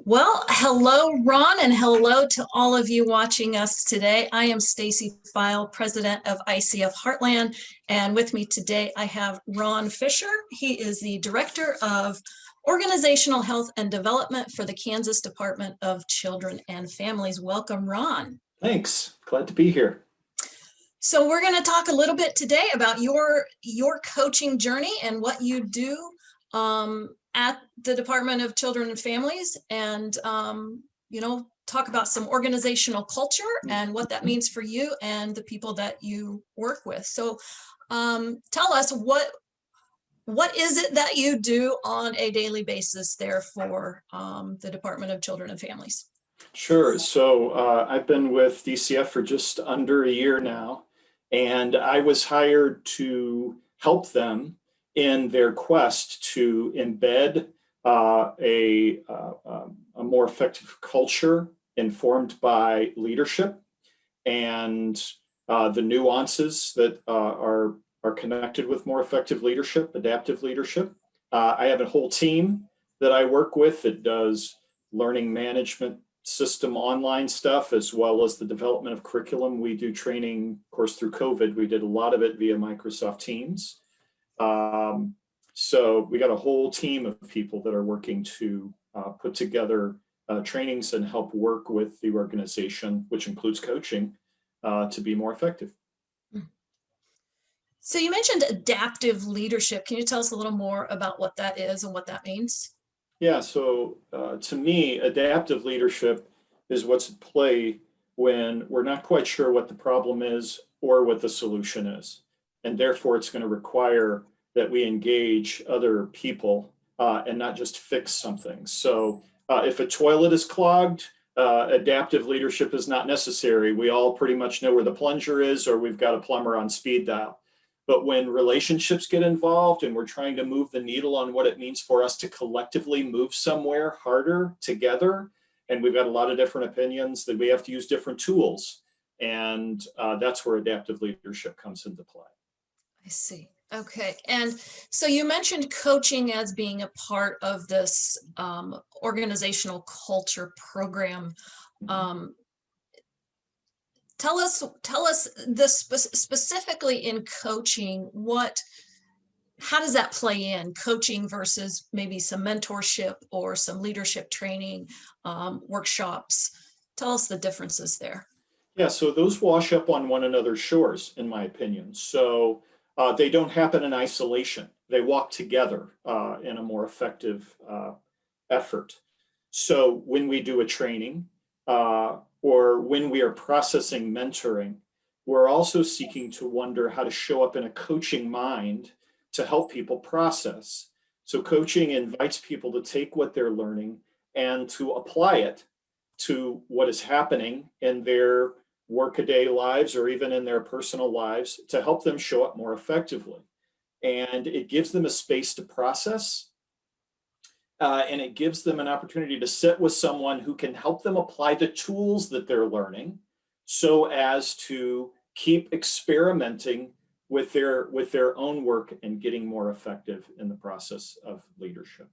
Well, hello, Ron, and hello to all of you watching us today. I am Stacy Feil, president of ICF Heartland, and with me today I have Ron Fisher. He is the director of Organizational Health and Development for the Kansas Department of Children and Families. Welcome, Ron. Thanks. Glad to be here. So we're going to talk a little bit today about your coaching journey and what you do at the Department of Children and Families, and talk about some organizational culture and what that means for you and the people that you work with. So tell us what is it that you do on a daily basis there for the Department of Children and Families? Sure. So I've been with DCF for just under a year now, and I was hired to help them in their quest to embed a more effective culture informed by leadership and the nuances that are connected with more effective leadership, adaptive leadership. I have a whole team that I work with that does learning management system online stuff, as well as the development of curriculum. We do training, of course, through COVID. We did a lot of it via Microsoft Teams. So we got a whole team of people that are working to put together trainings and help work with the organization, which includes coaching, to be more effective. So you mentioned adaptive leadership. Can you tell us a little more about what that is and what that means? Yeah, so to me, adaptive leadership is what's at play when we're not quite sure what the problem is or what the solution is. And therefore, it's going to require that we engage other people and not just fix something. So if a toilet is clogged, adaptive leadership is not necessary. We all pretty much know where the plunger is, or we've got a plumber on speed dial. But when relationships get involved and we're trying to move the needle on what it means for us to collectively move somewhere harder together, and we've got a lot of different opinions, that we have to use different tools. And that's where adaptive leadership comes into play. I see. Okay. And so you mentioned coaching as being a part of this organizational culture program. Tell us this specifically in coaching, how does that play in coaching versus maybe some mentorship or some leadership training workshops? Tell us the differences there. Yeah, so those wash up on one another's shores, in my opinion. So they don't happen in isolation. They walk together in a more effective effort. So when we do a training, or when we are processing mentoring, we're also seeking to wonder how to show up in a coaching mind to help people process. So coaching invites people to take what they're learning and to apply it to what is happening in their workaday lives or even in their personal lives to help them show up more effectively. And it gives them a space to process. And it gives them an opportunity to sit with someone who can help them apply the tools that they're learning so as to keep experimenting with their own work and getting more effective in the process of leadership.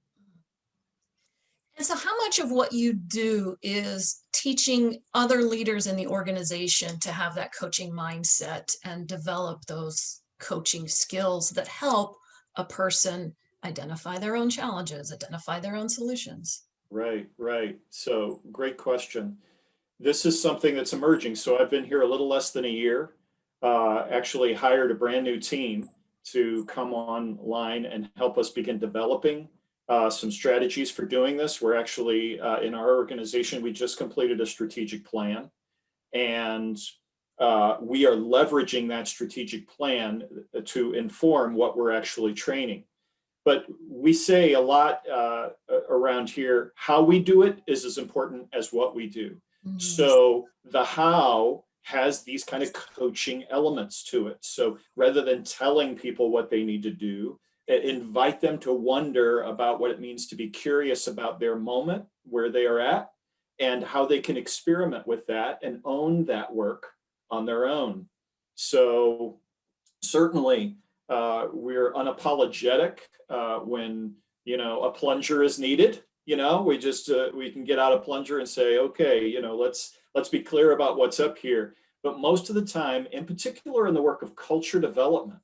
And so how much of what you do is teaching other leaders in the organization to have that coaching mindset and develop those coaching skills that help a person identify their own challenges, identify their own solutions? Right. So great question. This is something that's emerging. So I've been here a little less than a year, actually hired a brand new team to come online and help us begin developing some strategies for doing this. We're actually, in our organization, we just completed a strategic plan, and we are leveraging that strategic plan to inform what we're actually training. But we say a lot around here, how we do it is as important as what we do. Mm-hmm. So the how has these kind of coaching elements to it. So rather than telling people what they need to do, invite them to wonder about what it means to be curious about their moment, where they are at, and how they can experiment with that and own that work on their own. So certainly, we're unapologetic when a plunger is needed, We can get out a plunger and say, okay, let's be clear about what's up here. But most of the time, in particular in the work of culture development,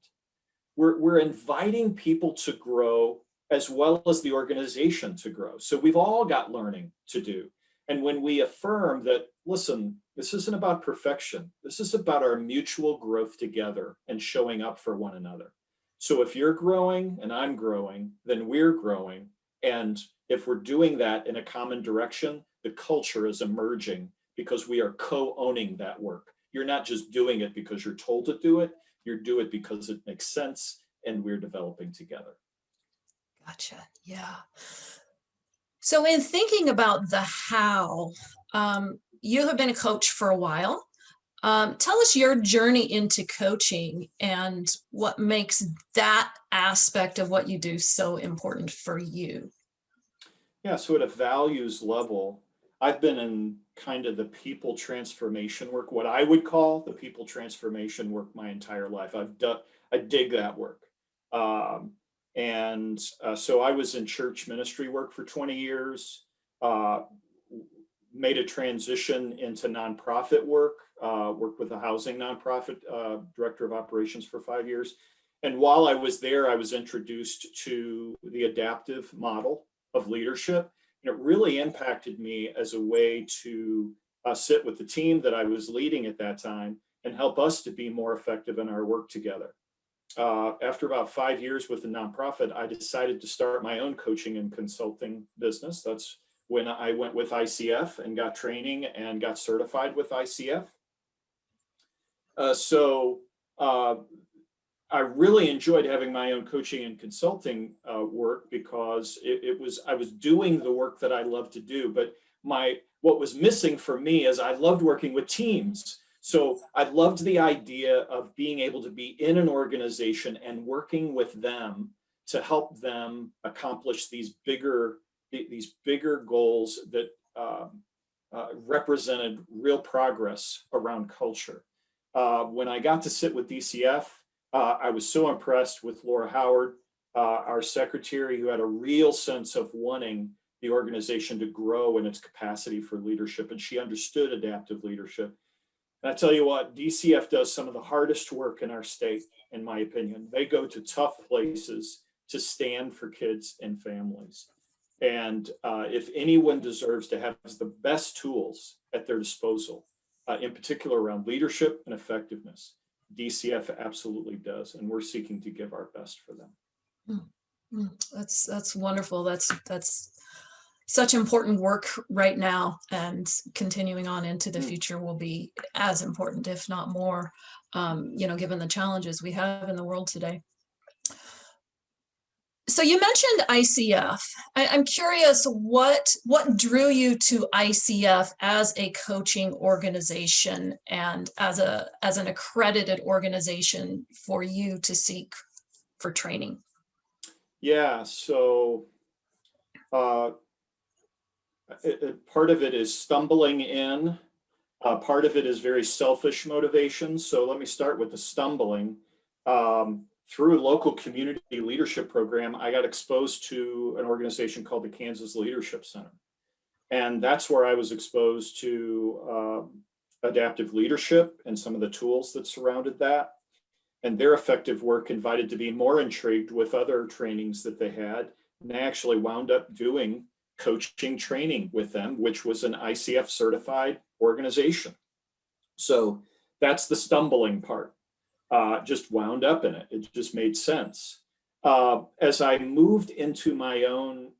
we're inviting people to grow as well as the organization to grow. So we've all got learning to do. And when we affirm that, listen, this isn't about perfection. This is about our mutual growth together and showing up for one another. So if you're growing and I'm growing, then we're growing. And if we're doing that in a common direction, the culture is emerging because we are co-owning that work. You're not just doing it because you're told to do it. You're doing it because it makes sense and we're developing together. Gotcha. Yeah. So in thinking about the how, you have been a coach for a while. Tell us your journey into coaching and what makes that aspect of what you do so important for you. Yeah, so at a values level, I've been in kind of the people transformation work, what I would call the people transformation work my entire life. I dig that work. So I was in church ministry work for 20 years, made a transition into nonprofit work, worked with a housing nonprofit, director of operations for 5 years. And while I was there, I was introduced to the adaptive model of leadership. And it really impacted me as a way to sit with the team that I was leading at that time and help us to be more effective in our work together. After about 5 years with the nonprofit, I decided to start my own coaching and consulting business. That's when I went with ICF and got training and got certified with ICF. I really enjoyed having my own coaching and consulting work because I was doing the work that I love to do. But what was missing for me is I loved working with teams. So I loved the idea of being able to be in an organization and working with them to help them accomplish these bigger goals that represented real progress around culture. When I got to sit with DCF, I was so impressed with Laura Howard, our secretary, who had a real sense of wanting the organization to grow in its capacity for leadership, and she understood adaptive leadership. And I tell you what, DCF does some of the hardest work in our state, in my opinion. They go to tough places to stand for kids and families. And if anyone deserves to have the best tools at their disposal, in particular around leadership and effectiveness, DCF absolutely does. And we're seeking to give our best for them. That's wonderful. That's such important work right now, and continuing on into the future will be as important, if not more, given the challenges we have in the world today. So you mentioned ICF. I'm curious what drew you to ICF as a coaching organization and as an accredited organization for you to seek for training? Yeah, so part of it is stumbling in. Part of it is very selfish motivation. So let me start with the stumbling. Through a local community leadership program, I got exposed to an organization called the Kansas Leadership Center. And that's where I was exposed to adaptive leadership and some of the tools that surrounded that. And their effective work invited to be more intrigued with other trainings that they had. And I actually wound up doing coaching training with them, which was an ICF certified organization. So that's the stumbling part. Just wound up in it. It just made sense. As I moved into my own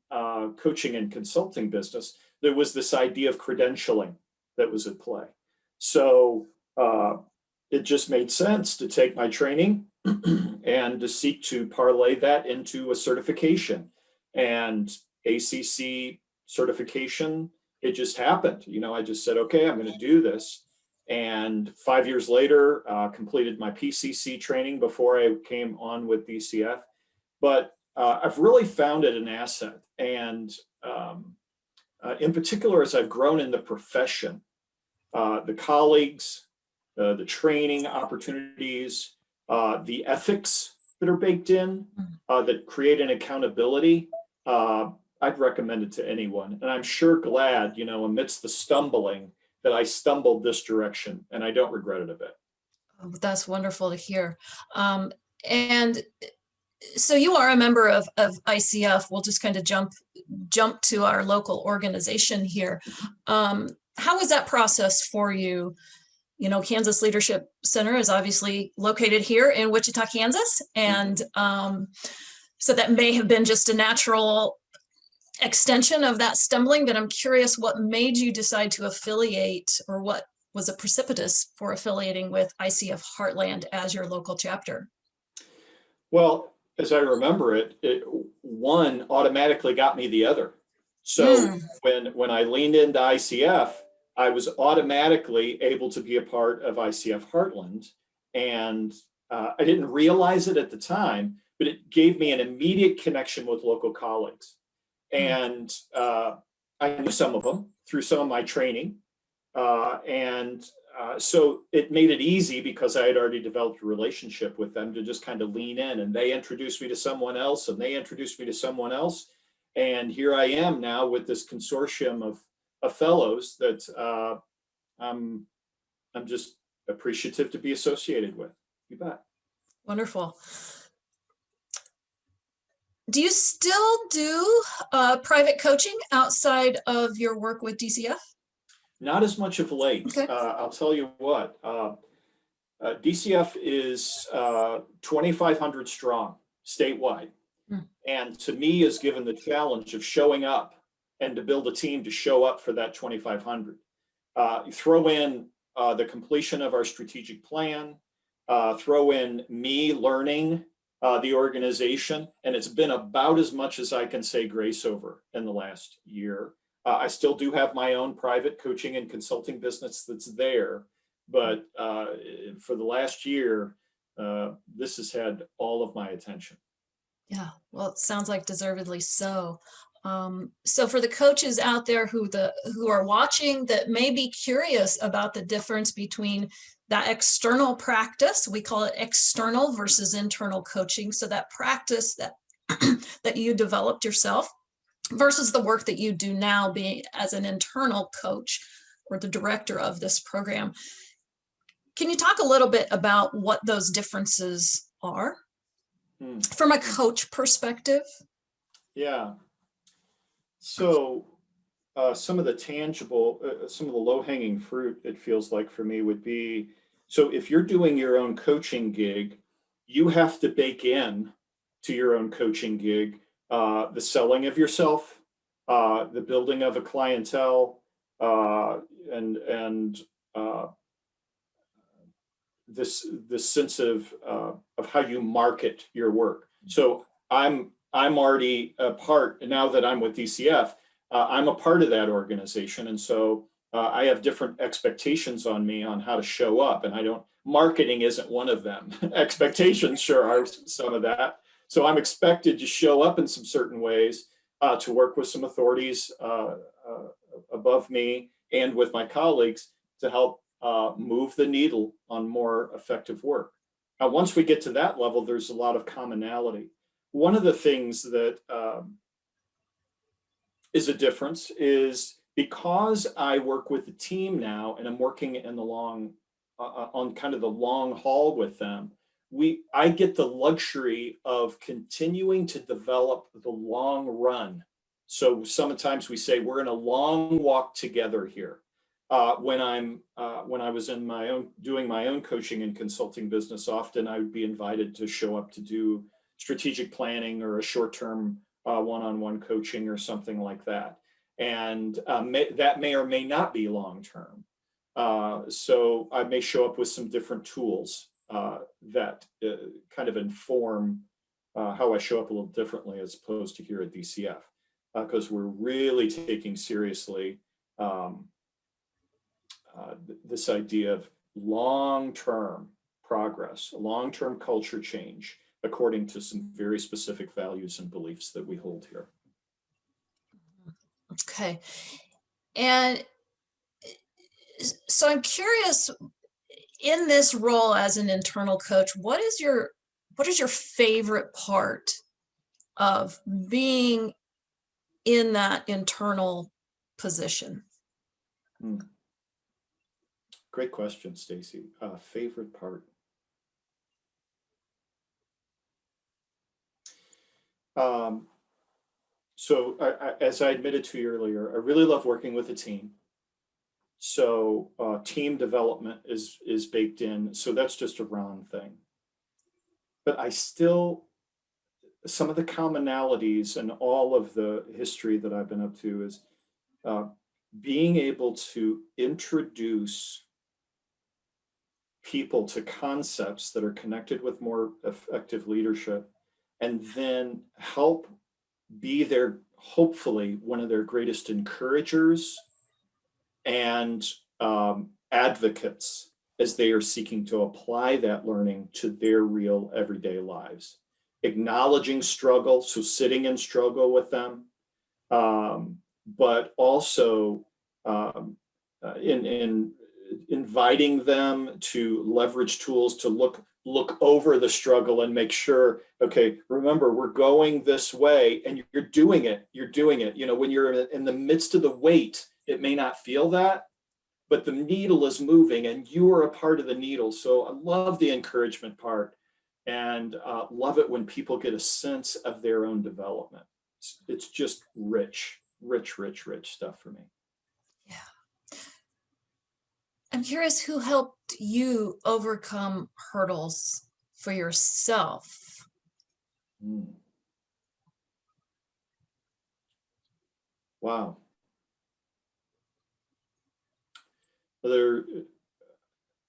coaching and consulting business, there was this idea of credentialing that was at play. So it just made sense to take my training and to seek to parlay that into a certification. And ACC certification, it just happened. I just said, okay, I'm going to do this. And 5 years later, completed my PCC training before I came on with DCF. But I've really found it an asset. And in particular, as I've grown in the profession, the colleagues, the training opportunities, the ethics that are baked in, that create an accountability, I'd recommend it to anyone. And I'm sure glad, amidst the stumbling, that I stumbled this direction, and I don't regret it a bit. Oh, that's wonderful to hear. And so you are a member of ICF. We'll just kind of jump to our local organization here. How was that process for you? Kansas Leadership Center is obviously located here in Wichita, Kansas. And so that may have been just a natural extension of that stumbling, but I'm curious what made you decide to affiliate, or what was a precipitous for affiliating with ICF Heartland as your local chapter? Well, as I remember it, one automatically got me the other. So when I leaned into ICF, I was automatically able to be a part of ICF Heartland. And I didn't realize it at the time, but it gave me an immediate connection with local colleagues. And I knew some of them through some of my training. So it made it easy, because I had already developed a relationship with them, to just kind of lean in, and they introduced me to someone else, and they introduced me to someone else. And here I am now with this consortium of fellows that I'm just appreciative to be associated with. You bet. Wonderful. Do you still do private coaching outside of your work with DCF? Not as much of late. Okay. I'll tell you what, DCF is 2,500 strong statewide. And to me is given the challenge of showing up and to build a team to show up for that 2,500. You throw in the completion of our strategic plan, throw in me learning the organization, and it's been about as much as I can say grace over in the last year. I still do have my own private coaching and consulting business that's there, but for the last year, this has had all of my attention. Yeah, well, it sounds like deservedly so. So for the coaches out there who are watching that may be curious about the difference between that external practice, we call it external versus internal coaching. So that practice that that you developed yourself versus the work that you do now being as an internal coach or the director of this program. Can you talk a little bit about what those differences are from a coach perspective? Yeah. So some of the tangible, some of the low-hanging fruit, it feels like for me, would be, so if you're doing your own coaching gig, you have to bake in to your own coaching gig the selling of yourself, the building of a clientele, and this sense of how you market your work. So I'm already a part, now that I'm with DCF, I'm a part of that organization. And so I have different expectations on me on how to show up, and marketing isn't one of them. Expectations sure are some of that. So I'm expected to show up in some certain ways, to work with some authorities above me and with my colleagues to help move the needle on more effective work. Now, once we get to that level, there's a lot of commonality. One of the things that is a difference is, because I work with the team now and I'm working in the on kind of the long haul with them, I get the luxury of continuing to develop the long run. So sometimes we say we're in a long walk together here. When I was in doing my own coaching and consulting business, often I would be invited to show up to do strategic planning or a short-term one-on-one coaching or something like that. And that may or may not be long-term. So I may show up with some different tools that kind of inform how I show up a little differently as opposed to here at DCF, because we're really taking seriously this idea of long-term progress, long-term culture change, according to some very specific values and beliefs that we hold here. Okay. And so I'm curious, in this role as an internal coach, what is your favorite part of being in that internal position? Great question, Stacy. Favorite part? So as I admitted to you earlier, I really love working with a team. So team development is baked in. So that's just a Ron thing. But I still, some of the commonalities and all of the history that I've been up to is being able to introduce people to concepts that are connected with more effective leadership, and then help be their, hopefully, one of their greatest encouragers and advocates as they are seeking to apply that learning to their real everyday lives. Acknowledging struggle, so sitting in struggle with them, but also in inviting them to leverage tools to look over the struggle and make sure, okay, remember, we're going this way and you're doing it. You know, when you're in the midst of the weight, it may not feel that, but the needle is moving and you are a part of the needle. So I love the encouragement part, and love it when people get a sense of their own development. It's just rich stuff for me. Yeah. I'm curious, who helped you overcome hurdles for yourself? Wow. There,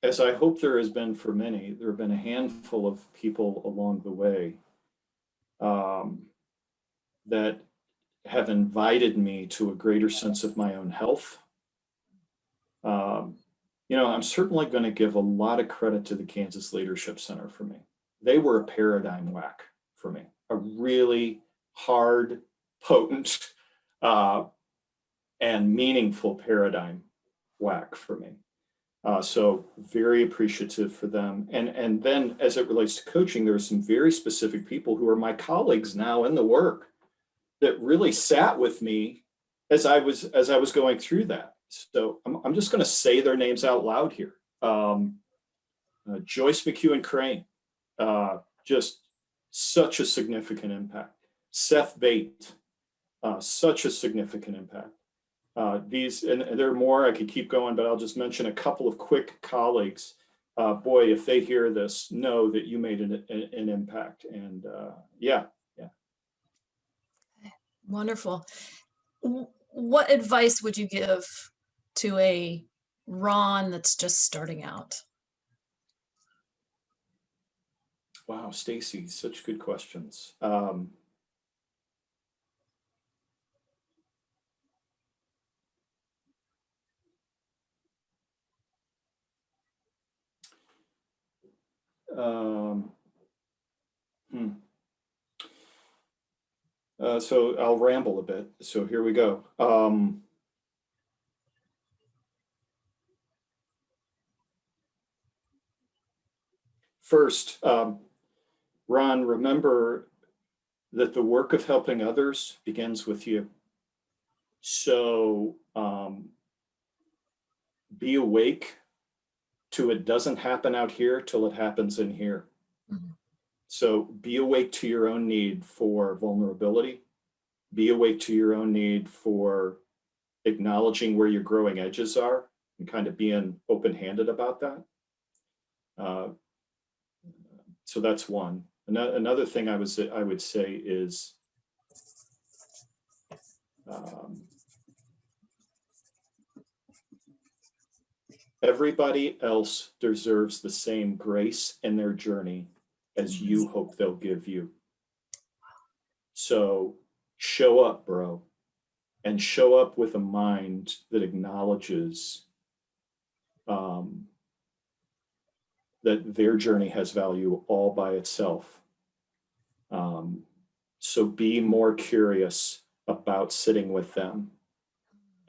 as I hope there has been for many, there have been a handful of people along the way that have invited me to a greater sense of my own health. You know, I'm certainly going to give a lot of credit to the Kansas Leadership Center for me. They were a paradigm whack for me, a really hard, potent, and meaningful paradigm whack for me. So very appreciative for them. And then as it relates to coaching, there are some very specific people who are my colleagues now in the work that really sat with me as I was going through that. So I'm just going to say their names out loud here. Joyce McEwen Crane, just such a significant impact. Seth Bate, such a significant impact. These, and there are more, I could keep going, but I'll just mention a couple of quick colleagues. Boy, if they hear this, know that you made an impact. And yeah. Wonderful. What advice would you give to a Ron that's just starting out? Wow, Stacy, such good questions. So I'll ramble a bit. So here we go. First, Ron, remember that the work of helping others begins with you. So be awake to it doesn't happen out here till it happens in here. Mm-hmm. So be awake to your own need for vulnerability. Be awake to your own need for acknowledging where your growing edges are and kind of being open-handed about that. So that's one. Another thing I would say is everybody else deserves the same grace in their journey as you hope they'll give you. So show up, bro, and show up with a mind that acknowledges that their journey has value all by itself. So be more curious about sitting with them,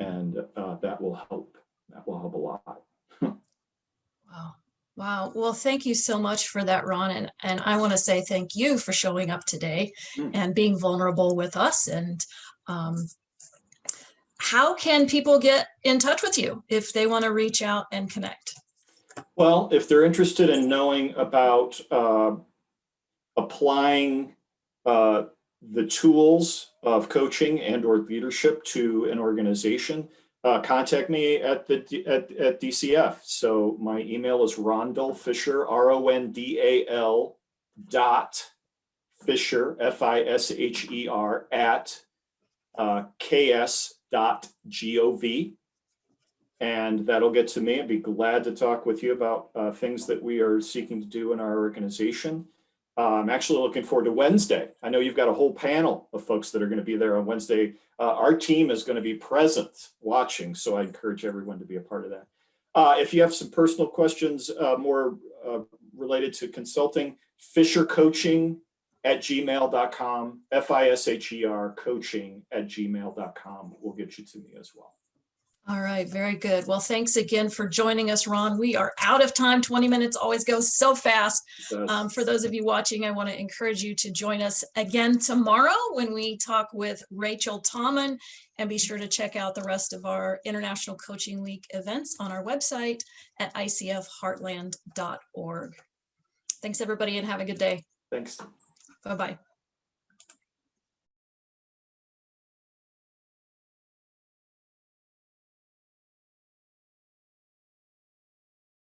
and that will help. That will help a lot. Wow. Wow. Well, thank you so much for that, Ron. And I want to say thank you for showing up today and being vulnerable with us. And How can people get in touch with you if they want to reach out and connect? Well, if they're interested in knowing about applying the tools of coaching and or leadership to an organization, contact me at DCF. So my email is Rondal Fisher, RONDAL Fisher, FISHER at ks.gov. And that'll get to me. I'd be glad to talk with you about things that we are seeking to do in our organization. I'm actually looking forward to Wednesday. I know you've got a whole panel of folks that are going to be there on Wednesday. Our team is going to be present watching, so I encourage everyone to be a part of that. If you have some personal questions more related to consulting, fishercoaching@gmail.com, FISHER coaching@gmail.com will get you to me as well. All right, very good. Well, thanks again for joining us, Ron. We are out of time. 20 minutes always goes so fast. For those of you watching, I want to encourage you to join us again tomorrow when we talk with Rachel Tomlin, and be sure to check out the rest of our International Coaching Week events on our website at ICFHeartland.org. Thanks, everybody, and have a good day. Thanks. Bye-bye.